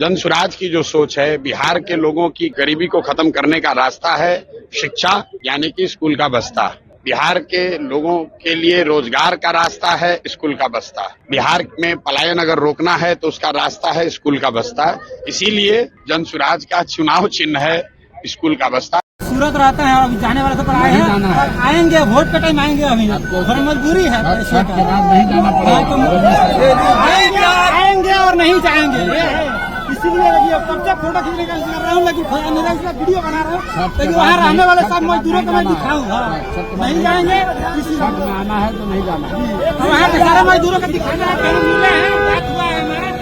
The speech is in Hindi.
जन स्वराज की जो सोच है, बिहार के लोगों की गरीबी को खत्म करने का रास्ता है शिक्षा, यानी कि स्कूल का बस्ता। बिहार के लोगों के लिए रोजगार का रास्ता है स्कूल का बस्ता। बिहार में पलायन अगर रोकना है तो उसका रास्ता है स्कूल का बस्ता। इसीलिए जन स्वराज का चुनाव चिन्ह है स्कूल का बस्ता। सूरत रहते हैं, अभी जाने वाले तो पर आए हैं और आएंगे, वोट के टाइम आएंगे। अभी थोड़ी मजबूरी है, नहीं जाना पड़ेगा, आएंगे और नहीं जाएंगे। इसीलिए लगी कब से फोटो खींचने का कर रहा हूँ, लेकिन वीडियो बना रहा हूँ, लेकिन वहाँ रहने वाले सब मजदूरों को मैं दिखाऊंगा। नहीं जाएंगे, आना है तो नहीं जाना। वहाँ के सारे मजदूरों को दिखाना है, मिले हैं, बात हुआ है हमारा।